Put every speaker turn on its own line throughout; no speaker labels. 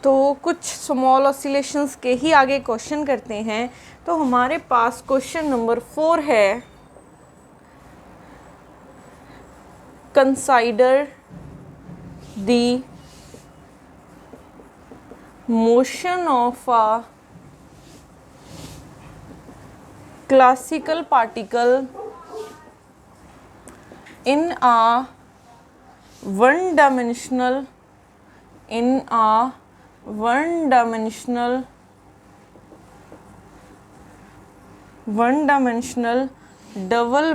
तो कुछ small oscillations के ही आगे क्वेश्चन करते हैं। तो हमारे पास क्वेश्चन नंबर 4 है, consider the motion of a classical particle in a one-dimensional double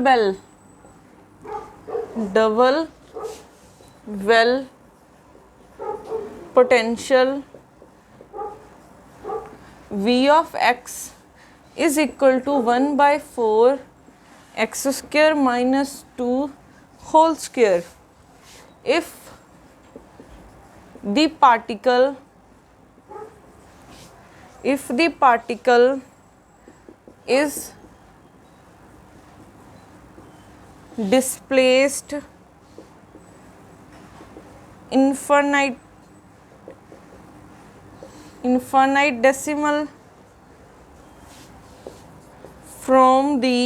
well potential V of x is equal to 1/4 x square minus 2 whole square if the particle is displaced infinitesimal from the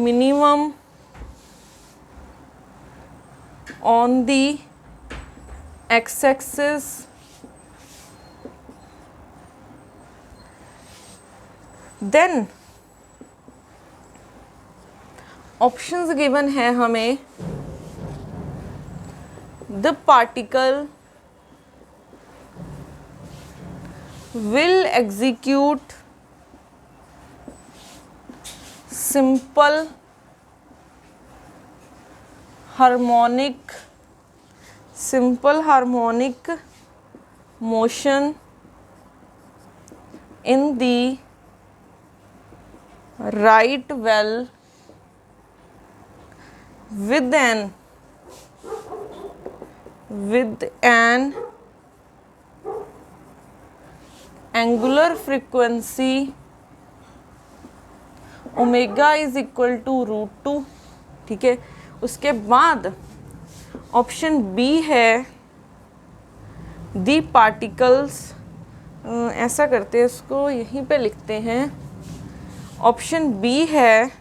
minimum on the x-axis then options given है हमें, the particle will execute simple harmonic motion in the right well with an angular frequency omega is equal to √2। ठीक है, उसके बाद option B है, दी particles, ऐसा करते हैं इसको, यहीं पे लिखते हैं, ऑप्शन बी है,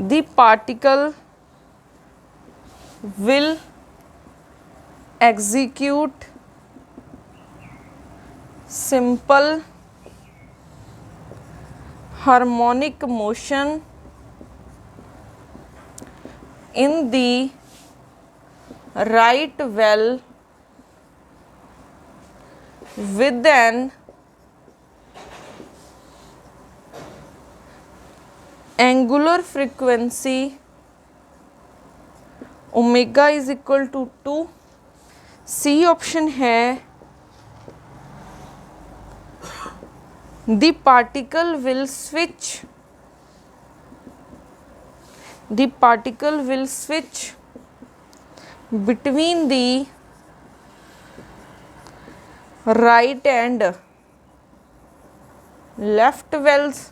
दी particle will execute simple harmonic motion in the right well with an angular frequency omega is equal to 2। C option है, the particle will switch between the right and left wells.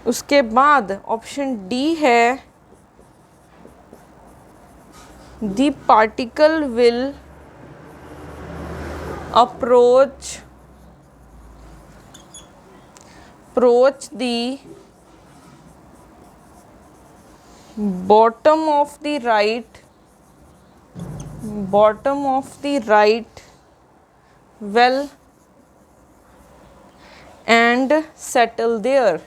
उसके बाद option D है, the particle will approach the bottom of the right well and settle there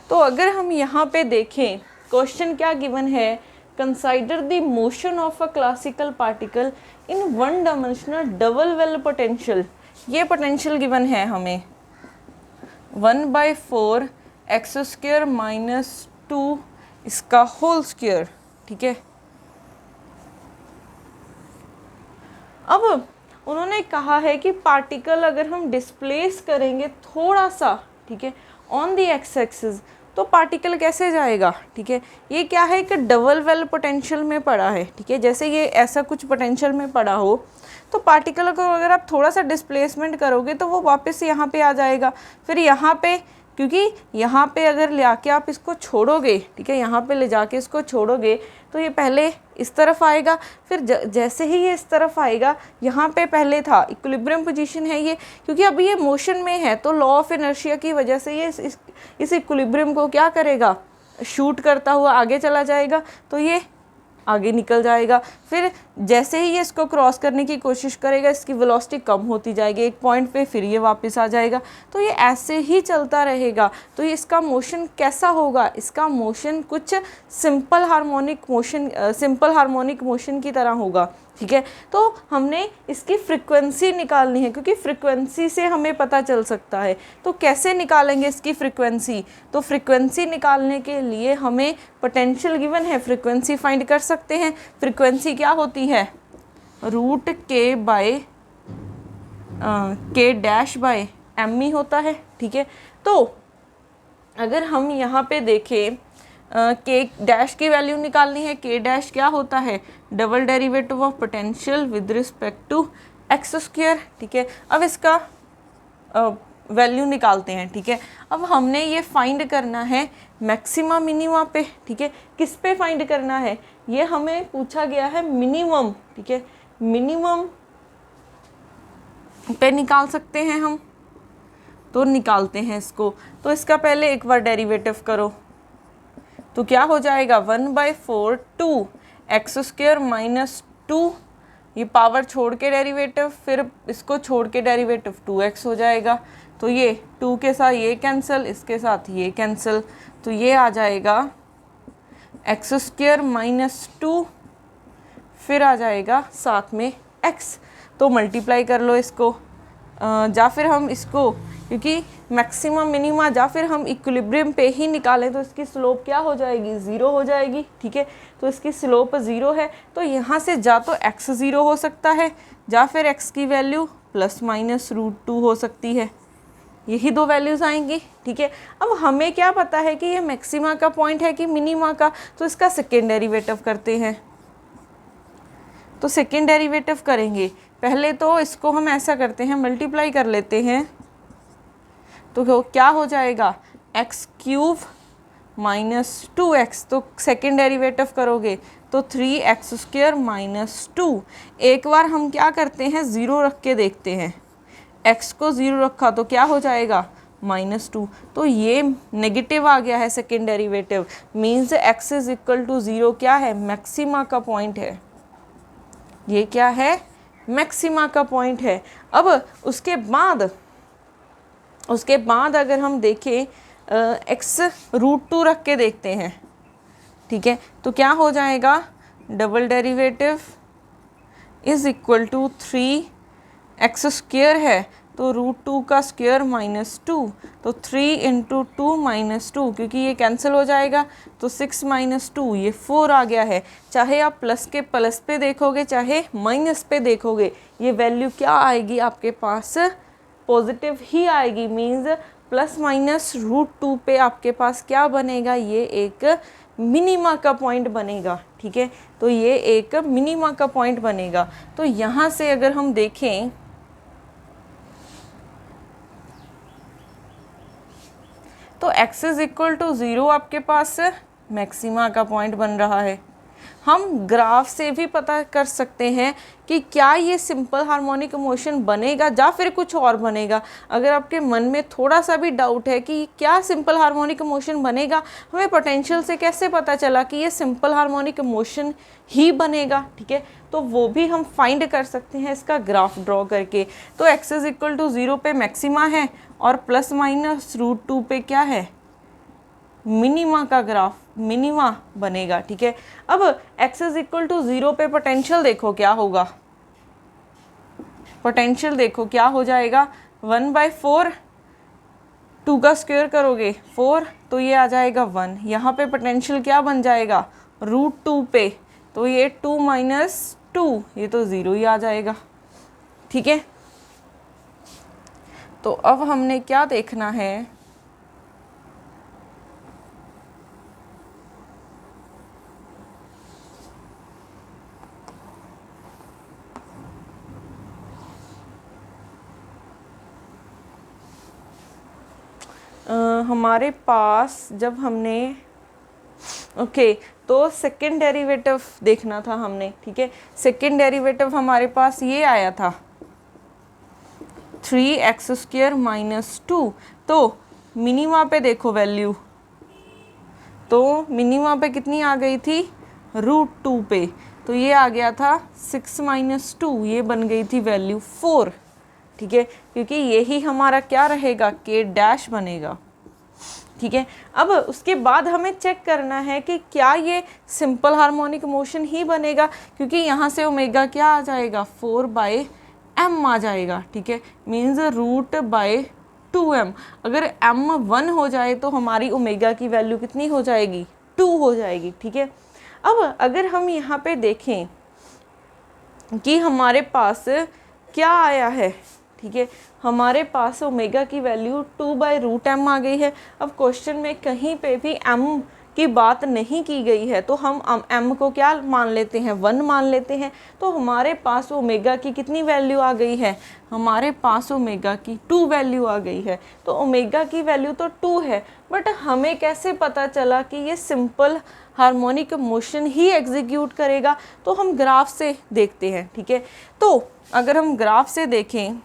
तो अगर हम यहाँ पे देखें, क्वेश्चन क्या गिवन है, consider the motion of a classical particle in one dimensional double well potential. ये पोटेंशियल गिवन है हमें 1/4 एक्स स्क्वायर माइनस 2 इसका होल स्क्वायर। ठीक है, अब उन्होंने कहा है कि पार्टिकल अगर हम डिस्प्लेस करेंगे थोड़ा सा, ठीक है, ऑन द एक्स एक्सिस, तो पार्टिकल कैसे जाएगा, ठीक है। ये क्या है, कि डबल वेल पोटेंशियल में पड़ा है, ठीक है। जैसे ये ऐसा कुछ पोटेंशियल में पड़ा हो तो पार्टिकल को अगर आप थोड़ा सा डिस्प्लेसमेंट करोगे तो वो वापस यहाँ पे आ जाएगा। फिर यहाँ पे, क्योंकि यहाँ पे अगर ले आके आप इसको छोड़ोगे, ठीक है, यहाँ पे ले जाके इसको छोड़ोगे तो ये पहले इस तरफ आएगा, फिर जैसे ही ये इस तरफ आएगा, यहाँ पे पहले था इक्विलिब्रियम पोजीशन है ये, क्योंकि अभी ये मोशन में है तो लॉ ऑफ इनर्शिया की वजह से ये इस इक्विलिब्रियम को क्या करेगा, शूट करता हुआ आगे चला जाएगा, तो ये आगे निकल जाएगा। फिर जैसे ही ये इसको क्रॉस करने की कोशिश करेगा, इसकी वेलोसिटी कम होती जाएगी एक पॉइंट पे, फिर ये वापस आ जाएगा। तो ये ऐसे ही चलता रहेगा। तो ये इसका मोशन कैसा होगा, इसका मोशन कुछ सिंपल हार्मोनिक मोशन की तरह होगा, ठीक है। तो हमने इसकी फ्रीक्वेंसी निकालनी है, क्योंकि फ्रीक्वेंसी से हमें पता चल सकता है। तो कैसे निकालेंगे इसकी फ्रीक्वेंसी, तो फ्रीक्वेंसी निकालने के लिए हमें पोटेंशियल गिवन है, फ्रीक्वेंसी फाइंड कर सकते हैं। फ्रीक्वेंसी क्या होती है, रूट के बाय के डैश बाय एम ई होता है, ठीक है। तो अगर हम यहाँ पे देखें, के डैश की वैल्यू निकालनी है, के डैश क्या होता है, double derivative of potential with respect to x square, ठीक है। अब इसका वैल्यू निकालते हैं, ठीक है। अब हमने ये फाइंड करना है मैक्सिमा मिनिमा पे, ठीक है। किस पे फाइंड करना है, ये हमें पूछा गया है मिनिमम, ठीक है। मिनिमम पे निकाल सकते हैं हम, तो निकालते हैं इसको। तो इसका पहले एक बार डेरिवेटिव करो, तो क्या हो जाएगा 1/4 2 एक्स स्क्वायर माइनस 2, ये पावर छोड़ के डेरिवेटिव, फिर इसको छोड़ के डेरिवेटिव 2x हो जाएगा। तो ये 2 के साथ ये कैंसिल, इसके साथ ये कैंसिल, तो ये आ जाएगा एक्स स्क्वायर माइनस 2, फिर आ जाएगा साथ में x। तो मल्टीप्लाई कर लो इसको, या फिर हम इसको, क्योंकि मैक्सिमम मिनिमा या फिर हम इक्विलिब्रियम पे ही निकालें तो इसकी स्लोप क्या हो जाएगी, 0 हो जाएगी, ठीक है। तो इसकी स्लोप 0 है, तो यहाँ से या तो x 0 हो सकता है, या फिर x की वैल्यू ±√2 हो सकती है। यही दो वैल्यूज़ आएंगी, ठीक है। अब हमें क्या पता है कि ये मैक्सिमा का पॉइंट है कि मिनिमा का, तो इसका सेकेंड डेरिवेटिव करते हैं। तो सेकेंड डेरिवेटिव करेंगे, पहले तो इसको हम ऐसा करते हैं, मल्टीप्लाई कर लेते हैं, तो क्या हो जाएगा x³ माइनस 2x। तो सेकेंड डेरिवेटिव करोगे तो 3x² माइनस 2। एक बार हम क्या करते हैं, 0 रख के देखते हैं, x को 0 रखा तो क्या हो जाएगा -2। तो ये नेगेटिव आ गया है सेकेंड डेरिवेटिव, मीन्स x = 0 क्या है, मैक्सिमा का पॉइंट है। ये क्या है, मैक्सिमा का पॉइंट है। अब उसके बाद अगर हम देखें x√2 रख के देखते हैं, ठीक है। तो क्या हो जाएगा, डबल डेरिवेटिव = 3x² है, तो √2 का स्क्वायर -2, तो 3 × 2 -2, क्योंकि ये कैंसिल हो जाएगा, तो 6 - 2 ये 4 आ गया है। चाहे आप प्लस के प्लस पे देखोगे, चाहे माइनस पे देखोगे, ये वैल्यू क्या आएगी आपके पास, पॉजिटिव ही आएगी। मीन्स ±√2 पे आपके पास क्या बनेगा, ये एक मिनिमा का पॉइंट बनेगा, ठीक है। तो ये एक मिनिमा का पॉइंट बनेगा। तो यहाँ से अगर हम देखें तो x = 0 आपके पास मैक्सिमा का पॉइंट बन रहा है। हम ग्राफ से भी पता कर सकते हैं कि क्या ये सिंपल हार्मोनिक मोशन बनेगा या फिर कुछ और बनेगा। अगर आपके मन में थोड़ा सा भी डाउट है कि क्या सिंपल हार्मोनिक मोशन बनेगा, हमें पोटेंशियल से कैसे पता चला कि ये सिंपल हार्मोनिक मोशन ही बनेगा, ठीक है। तो वो भी हम फाइंड कर सकते हैं इसका ग्राफ ड्रॉ करके। तो x = 0 पे मैक्सिमा है और ±√2 पे क्या है, मिनिमा का ग्राफ, मिनिमा बनेगा, ठीक है। अब x = 0 पे पोटेंशियल देखो क्या होगा, पोटेंशियल देखो क्या हो जाएगा, 1/4, 2 का स्क्वायर करोगे 4, तो ये आ जाएगा 1। यहाँ पे पोटेंशियल क्या बन जाएगा, √2 पे, तो ये 2 - 2, ये तो 0 ही आ जाएगा, ठीक है। तो अब हमने क्या देखना है, हमारे पास जब हमने ओके तो सेकेंड डेरिवेटिव देखना था हमने, ठीक है। सेकेंड डेरिवेटिव हमारे पास ये आया था 3x² माइनस 2। तो मिनिमा पे देखो वैल्यू, तो मिनिमा पे कितनी आ गई थी, √2 पे, तो ये आ गया था 6 माइनस 2, ये बन गई थी वैल्यू 4, ठीक है, क्योंकि यही हमारा क्या रहेगा, k डैश बनेगा, ठीक है। अब उसके बाद हमें चेक करना है कि क्या ये सिंपल हार्मोनिक मोशन ही बनेगा, क्योंकि यहाँ से ओमेगा क्या आ जाएगा, 4/m आ जाएगा, ठीक है, मीन्स √2m। अगर m 1 हो जाए तो हमारी ओमेगा की वैल्यू कितनी हो जाएगी, 2 हो जाएगी, ठीक है। अब अगर हम यहाँ पे देखें कि हमारे पास क्या आया है, ठीक है, हमारे पास ओमेगा की वैल्यू 2/√m आ गई है। अब क्वेश्चन में कहीं पे भी m की बात नहीं की गई है, तो हम m को क्या मान लेते हैं, 1 मान लेते हैं। तो हमारे पास ओमेगा की कितनी वैल्यू आ गई है, हमारे पास ओमेगा की 2 वैल्यू आ गई है। तो ओमेगा की वैल्यू तो 2 है, बट हमें कैसे पता चला कि ये सिंपल हार्मोनिक मोशन ही एग्जीक्यूट करेगा, तो हम ग्राफ से देखते हैं, ठीक है। तो अगर हम ग्राफ से देखें,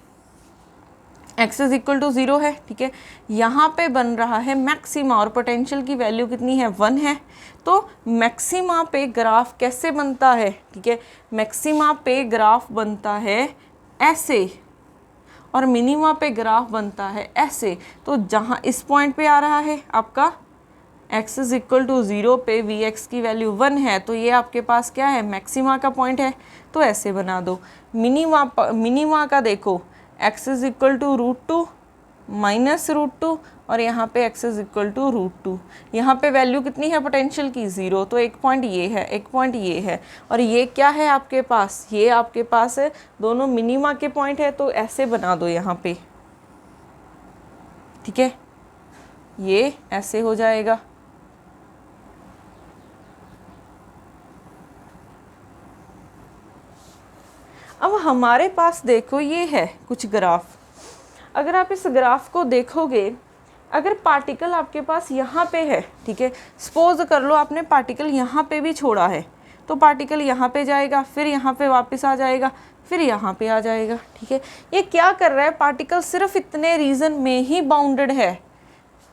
x इज इक्वल टू 0 है, ठीक है, यहाँ पे बन रहा है मैक्सिमा और पोटेंशियल की वैल्यू कितनी है, 1 है। तो मैक्सिमा पे ग्राफ कैसे बनता है, ठीक है, मैक्सिमा पे ग्राफ बनता है ऐसे और मिनिमा पे ग्राफ बनता है ऐसे। तो जहाँ इस पॉइंट पे आ रहा है आपका x इज इक्वल टू 0 पे vx की वैल्यू 1 है, तो ये आपके पास क्या है, मैक्सिमा का पॉइंट है, तो ऐसे बना दो। मिनिमा का देखो, x is equal to √2 minus √2 और यहाँ पे x इज इक्वल टू √2। यहाँ पे वैल्यू कितनी है पोटेंशियल की, 0, तो एक पॉइंट ये है, एक पॉइंट ये है, और ये क्या है आपके पास, ये आपके पास है दोनों मिनिमा के पॉइंट है, तो ऐसे बना दो यहाँ पे, ठीक है, ये ऐसे हो जाएगा। अब हमारे पास देखो ये है कुछ ग्राफ, अगर आप इस ग्राफ को देखोगे, अगर पार्टिकल आपके पास यहाँ पे है, ठीक है, सपोज कर लो आपने पार्टिकल यहाँ पे भी छोड़ा है, तो पार्टिकल यहाँ पे जाएगा, फिर यहाँ पे वापस आ जाएगा, फिर यहाँ पे आ जाएगा, ठीक है। ये क्या कर रहा है, पार्टिकल सिर्फ इतने रीजन में ही बाउंडेड है,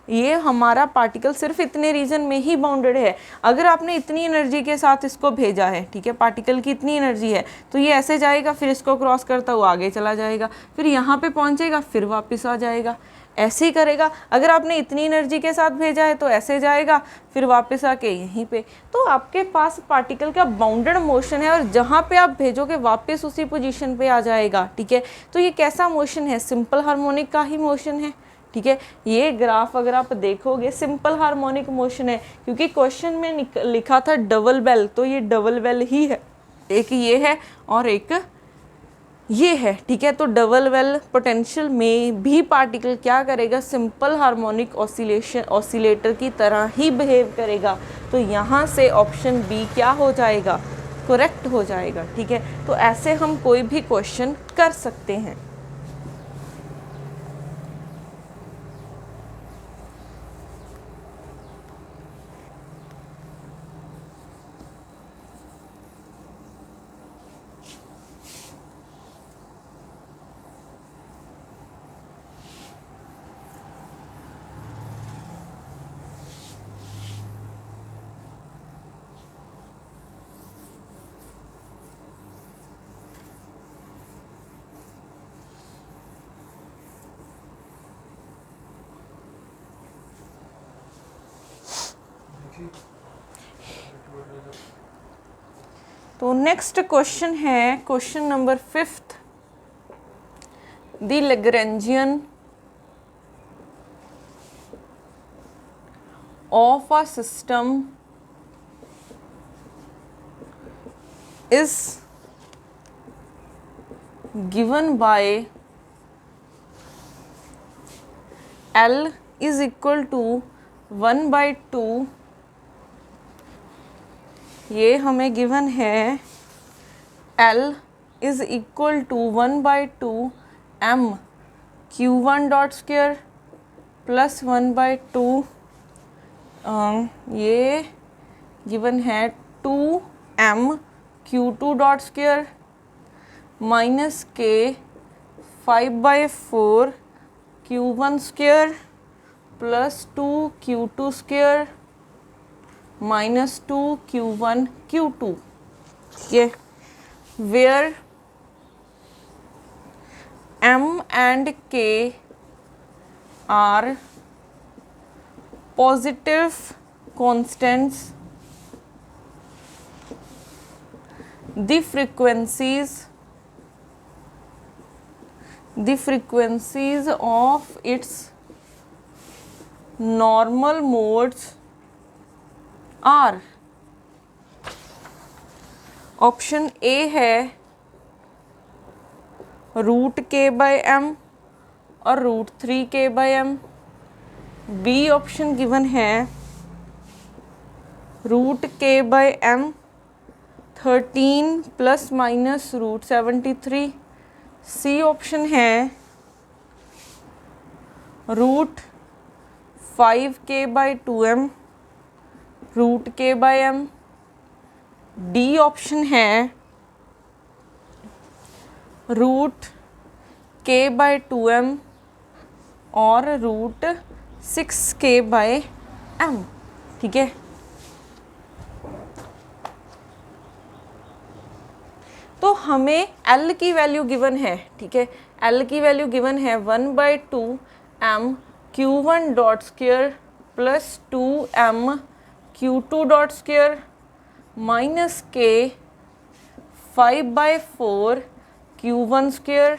ये हमारा पार्टिकल सिर्फ इतने रीजन में ही बाउंडेड है। अगर आपने इतनी एनर्जी के साथ इसको भेजा है, ठीक है, पार्टिकल की इतनी एनर्जी है, तो ये ऐसे जाएगा, फिर इसको क्रॉस करता हुआ आगे चला जाएगा, फिर यहाँ पे पहुँचेगा, फिर वापस आ जाएगा, ऐसे ही करेगा। अगर आपने इतनी एनर्जी के साथ भेजा है तो ऐसे जाएगा, फिर वापस आके यहीं पे। तो आपके पास पार्टिकल का बाउंडेड मोशन है, और जहाँ पे आप भेजोगे वापस उसी पोजीशन पे आ जाएगा, ठीक है। तो ये कैसा मोशन है, सिंपल हार्मोनिक का ही मोशन है, ठीक है। ये ग्राफ अगर आप देखोगे सिंपल हार्मोनिक मोशन है, क्योंकि क्वेश्चन में लिखा था डबल बेल, तो ये डबल बेल ही है, एक ये है और एक ये है, ठीक है। तो डबल बेल पोटेंशियल में भी पार्टिकल क्या करेगा, सिंपल हार्मोनिक ऑसिलेटर की तरह ही बिहेव करेगा। तो यहाँ से ऑप्शन बी क्या हो जाएगा, करेक्ट हो जाएगा, ठीक है। तो ऐसे हम कोई भी क्वेश्चन कर सकते हैं। तो नेक्स्ट क्वेश्चन है question number 5th, the Lagrangian of a system is given by L is equal to 1/2, ये हमें गिवन है L is equal to 1/2 m Q1 dot square plus 1/2 ये गिवन है 2m Q2 dot square minus के 5/4 Q1 square plus 2Q2 square minus 2Q1 Q2, ये where m and k are positive constants, the frequencies of its normal modes are, option A है √k/m और √3k/m, B option given है √k/m 13 plus minus √73, सी option है √5k/2m √k/m, D option है √k/2m और √6k/m। ठीक है, तो हमें L की वैल्यू गिवन है। ठीक है, L की वैल्यू गिवन है 1/2m Q1 dot square plus 2m Q2 dot square minus के 5/4 Q1 square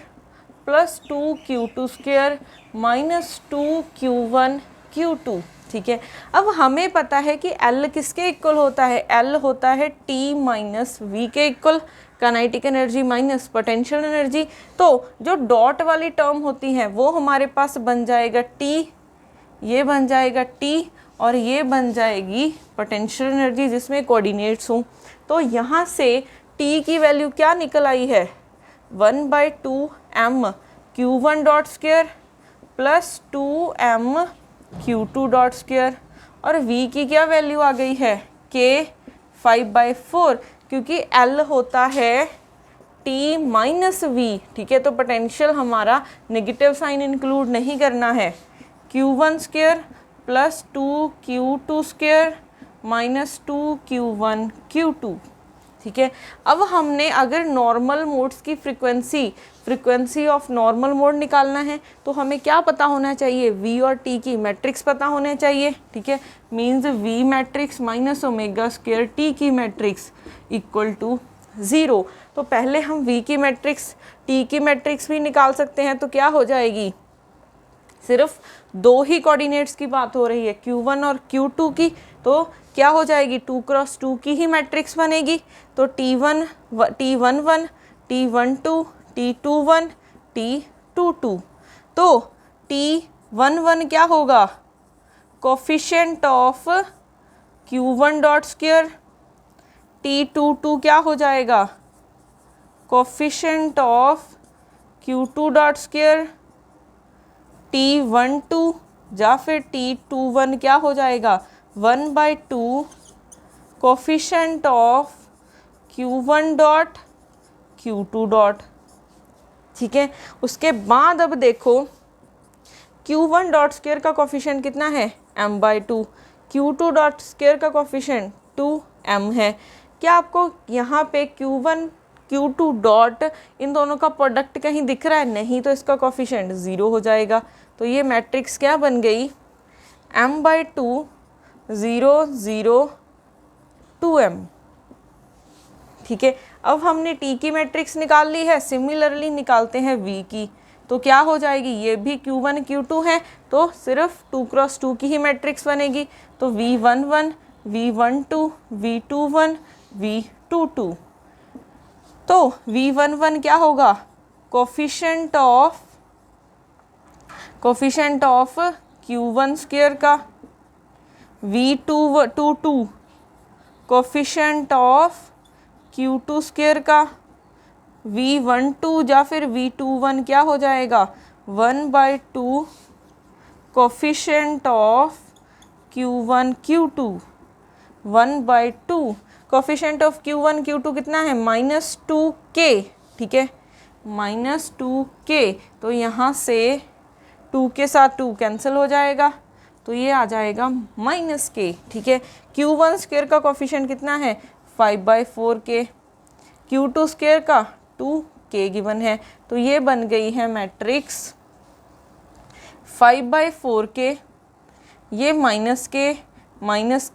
plus 2Q2 square minus 2Q1 Q2। ठीक है, अब हमें पता है कि L किसके इक्वल होता है, L होता है T माइनस V के equal, kinetic energy minus potential energy. तो जो डॉट वाली टर्म होती है वो हमारे पास बन जाएगा T, ये बन जाएगा T और ये बन जाएगी पोटेंशियल एनर्जी जिसमें कोऑर्डिनेट्स हों। तो यहाँ से T की वैल्यू क्या निकल आई है 1/2m Q1 dot square plus 2m Q2 dot square, और V की क्या वैल्यू आ गई है K 5/4, क्योंकि L होता है T माइनस V। ठीक है, तो पोटेंशियल हमारा नेगेटिव साइन इंक्लूड नहीं करना है, Q1 square plus 2Q2 square minus 2Q1 Q2। ठीक है, अब हमने अगर नॉर्मल मोड्स की फ्रीक्वेंसी ऑफ नॉर्मल मोड निकालना है तो हमें क्या पता होना चाहिए, V और T की मैट्रिक्स पता होने चाहिए। ठीक है, means V matrix minus omega square T की मैट्रिक्स इक्वल टू 0। तो पहले हम V की मैट्रिक्स T की मैट्रिक्स भी निकाल सकते हैं, तो क्या हो जाएगी, सिर्फ दो ही कोऑर्डिनेट्स की बात हो रही है Q1 और Q2 की, तो क्या हो जाएगी 2x2 की ही मैट्रिक्स बनेगी। तो T11 T12 T21 T22, तो T11 क्या होगा, coefficient of Q1 dot square, T22 क्या हो जाएगा, coefficient of Q2 dot square, T12 या फिर T21 क्या हो जाएगा 1/2 coefficient of Q1 dot Q2 dot. ठीक है, उसके बाद अब देखो Q1 डॉट स्क्वायर का कोफिशिएंट कितना है m/2, Q2 डॉट स्क्वायर का कोफिशिएंट 2m है। क्या आपको यहाँ पे Q1 Q2 डॉट इन दोनों का प्रोडक्ट कहीं दिख रहा है, नहीं, तो इसका कोफिशिएंट 0 हो जाएगा। तो ये मैट्रिक्स क्या बन गई m/2 0 0 2m। ठीक है, अब हमने T की मैट्रिक्स निकाल ली है, सिमिलरली निकालते हैं V की, तो क्या हो जाएगी, ये भी Q1 Q2 है, तो सिर्फ 2x2 की ही मैट्रिक्स बनेगी। तो V11 V12 V21 V22, तो V11 क्या होगा, कोफिशिएंट ऑफ Q1 स्क्वायर का, V22 coefficient of Q2 square का, V12 या फिर V21 क्या हो जाएगा 1/2 coefficient of Q1 Q2 1/2। Coefficient of Q1 Q2 कितना है? -2k, ठीक है, -2k। तो यहाँ से 2 के साथ 2 कैंसिल हो जाएगा, तो ये आ जाएगा -k, ठीक है। Q1 स्क्वायर का कोफिशिएंट कितना है? 5/4k। Q2 स्क्वायर का 2k गिवन है, तो ये बन गई है मैट्रिक्स 5/4k, ये -k,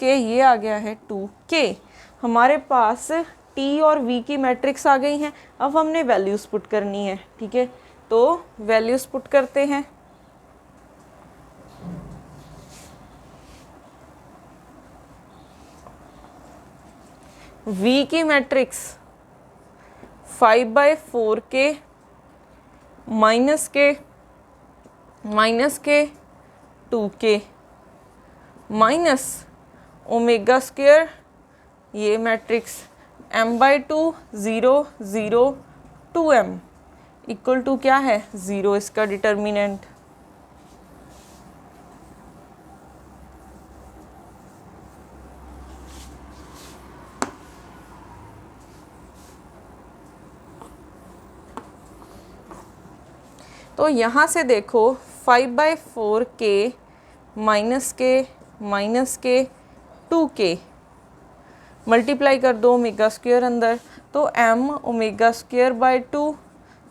ये आ गया है 2k। हमारे पास T और V की मैट्रिक्स आ गई हैं। अब हमने वैल्यूज़ पुट करनी है, ठीक है, तो वैल्यूज़ पुट करते हैं। V की matrix 5/4k -k 2k minus omega square, ये matrix m/2 0 0 2m equal to क्या है? 0, इसका डिटर्मिनेंट। तो यहाँ से देखो 5/4k -k 2k मल्टीप्लाई कर दो ओमेगा स्क्वायर अंदर, तो m omega square by 2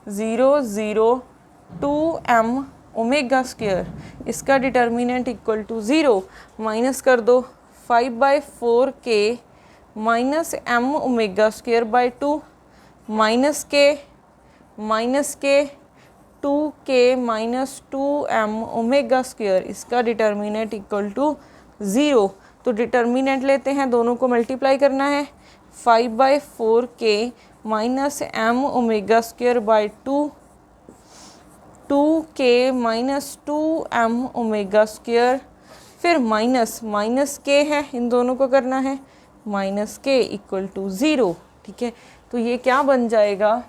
0 0 2m omega square, इसका डिटर्मिनेंट इक्वल टू 0। माइनस कर दो 5/4k -m omega square by 2 -k 2k -2m omega square, इसका डिटर्मिनेंट इक्वल टू 0। तो डिटर्मिनेंट लेते हैं, दोनों को मल्टीप्लाई करना है। 5/4k -m omega square by 2 2k -2m omega square, फिर माइनस k है, इन दोनों को करना है, -k इक्वल टू 0, ठीक है। तो ये क्या बन जाएगा?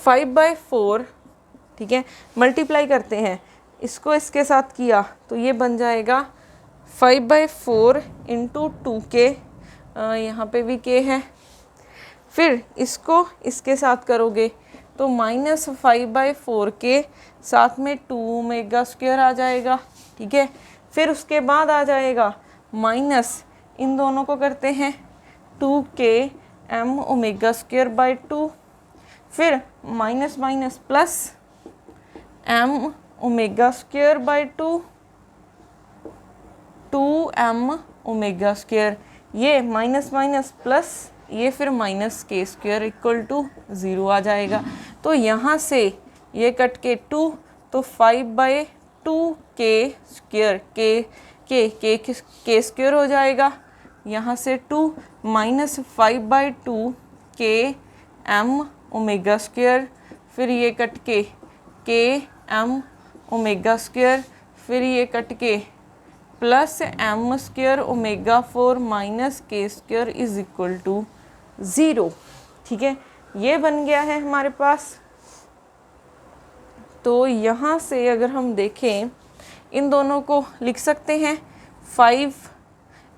5/4, ठीक है, मल्टीप्लाई करते हैं, इसको इसके साथ किया तो ये बन जाएगा 5/4 इंटू 2k, यहाँ पे भी k है, फिर इसको इसके साथ करोगे तो -5/4k साथ में 2 ओमेगा स्क्वायर आ जाएगा, ठीक है। फिर उसके बाद आ जाएगा माइनस, इन दोनों को करते हैं 2k m omega square by 2, फिर minus plus m omega square by 2m omega square, ये माइनस प्लस ये, फिर -k स्क्वायर इक्वल टू 0 आ जाएगा। तो यहाँ से ये कट के 2, तो 5/2k स्क्वायर, k स्क्वायर हो जाएगा, यहाँ से 2 -5/2k m ओमेगा स्क्वायर, फिर ये कट के k m ओमेगा स्क्वायर, फिर ये कट के plus m square omega 4 -k square is equal to 0, ठीक है। ये बन गया है हमारे पास। तो यहाँ से अगर हम देखें, इन दोनों को लिख सकते हैं 5,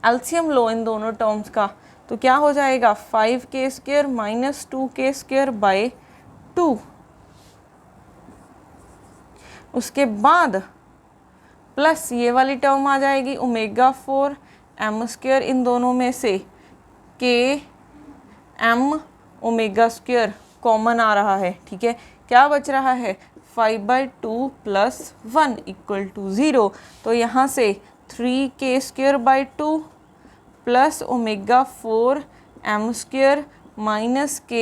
एलसीएम लो इन दोनों टर्म्स का, तो क्या हो जाएगा? 5k square -2k square by 2, उसके बाद प्लस ये वाली टर्म आ जाएगी ओमेगा 4 m स्क्वायर, इन दोनों में से k m omega square common आ रहा है, ठीक है। क्या बच रहा है? 5/2 प्लस 1 इक्वल टू 0। तो यहाँ से 3k square by 2 plus omega 4 m square minus k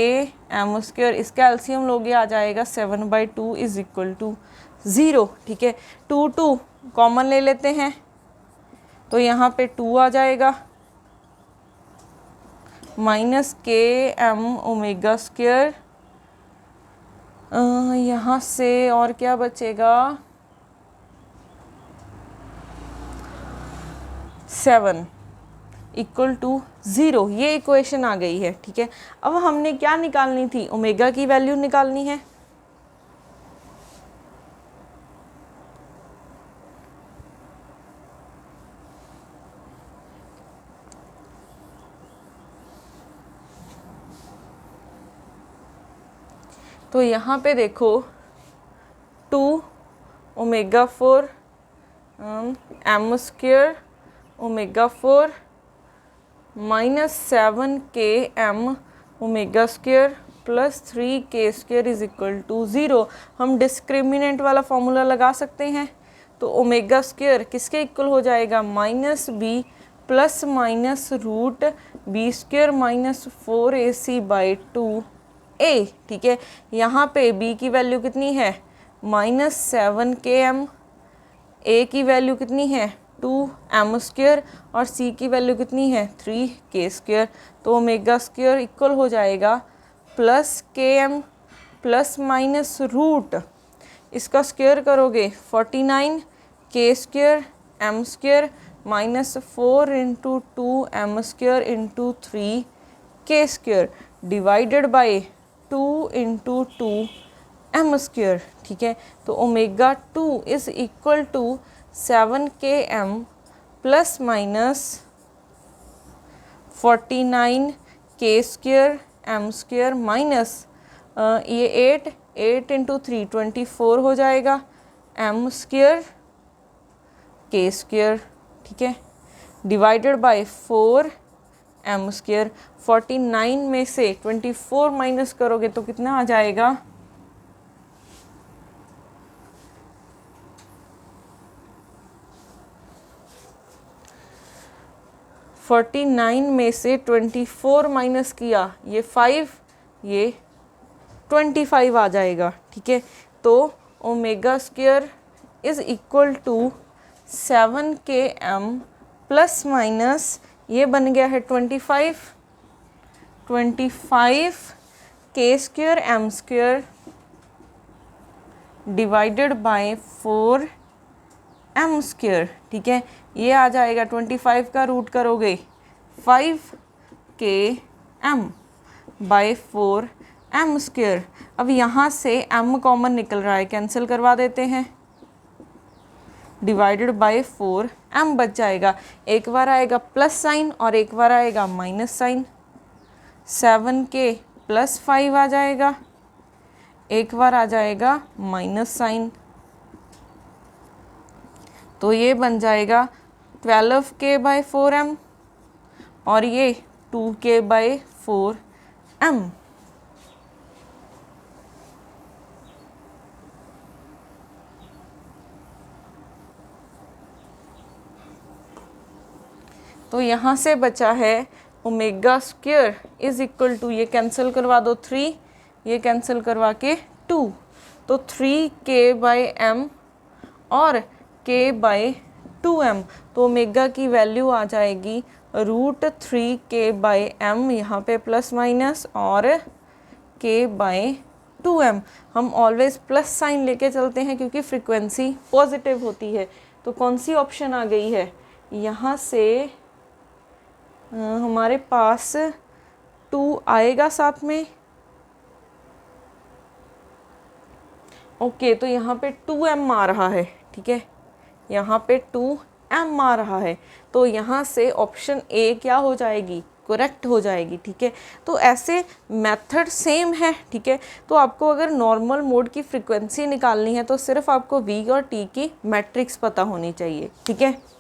m square, इसका एलसीएम लोगे आ जाएगा 7/2 इज इक्वल टू 0, ठीक है। 2 कॉमन ले लेते हैं, तो यहाँ पे 2 आ जाएगा, -k m ओमेगा स्क्वायर, यहाँ से और क्या बचेगा? 7 इक्वल टू 0, ये इक्वेशन आ गई है, ठीक है। अब हमने क्या निकालनी थी? ओमेगा की वैल्यू निकालनी है। तो यहाँ पे देखो 2 omega 4 m square omega 4 minus 7k m omega square plus 3k square is equal to 0। हम डिस्क्रिमिनेंट वाला फॉर्मूला लगा सकते हैं। तो ओमेगा स्क्वायर किसके इक्वल हो जाएगा, minus B plus minus root B square minus 4ac by 2a। ठीक है, यहाँ पे b की वैल्यू कितनी है, माइनस 7km, a की वैल्यू कितनी है 2m स्क्वायर और c की वैल्यू कितनी है 3k स्क्वायर। तो ओमेगा स्क्वायर इक्वल हो जाएगा plus km plus minus root, इसका स्क्वायर करोगे 49k square m square minus 4 into 2m square into 3k square divided by 2 into 2m square. ठीक है, तो omega 2 is equal to 7km plus minus 49k square m square minus ये 8 into 3 24 हो जाएगा m square k square. ठीक है, divided by 4m square. 49 में से 24 माइनस करोगे तो कितना आ जाएगा, 49 में से 24 माइनस किया, ये 5, ये 25 आ जाएगा। ठीक है, तो omega square is equal to 7km plus minus ये बन गया है 25 k square m square divided by 4m square. ठीक है, ये आ जाएगा 25 का रूट करोगे 5km बाय 4m स्क्वायर। अब यहाँ से m कॉमन निकल रहा है, कैंसिल करवा देते हैं, डिवाइडेड बाय 4m बच जाएगा। एक बार आएगा प्लस साइन और एक बार आएगा माइनस साइन। 7k प्लस 5 आ जाएगा, एक बार आ जाएगा माइनस साइन, तो ये बन जाएगा 12k बाई 4m और ये 2k बाई 4m। तो यहाँ से बचा है omega square is equal to, ये कैंसिल करवा दो 3, ये कैंसिल करवा के 2, तो 3k बाई m और k बाई 2m। तो ओमेगा की वैल्यू आ जाएगी रूट 3k बाई m, यहाँ पे प्लस माइनस और k बाई 2m। हम ऑलवेज प्लस साइन लेके चलते हैं क्योंकि फ्रीक्वेंसी पॉजिटिव होती है। तो कौन सी ऑप्शन आ गई है, यहाँ से हमारे पास 2 आएगा साथ में। ओके, तो यहाँ पे 2m आ रहा है। ठीक है, यहाँ पे 2m आ रहा है, तो यहाँ से ऑप्शन ए क्या हो जाएगी, करेक्ट हो जाएगी। ठीक है, तो ऐसे मेथड सेम है। ठीक है, तो आपको अगर नॉर्मल मोड की फ्रीक्वेंसी निकालनी है तो सिर्फ आपको v और t की मैट्रिक्स पता होनी चाहिए। ठीक है,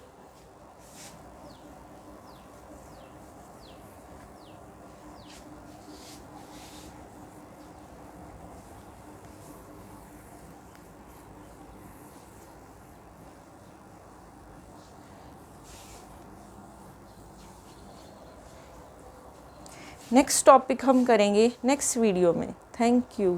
नेक्स्ट टॉपिक हम करेंगे नेक्स्ट वीडियो में। Thank you.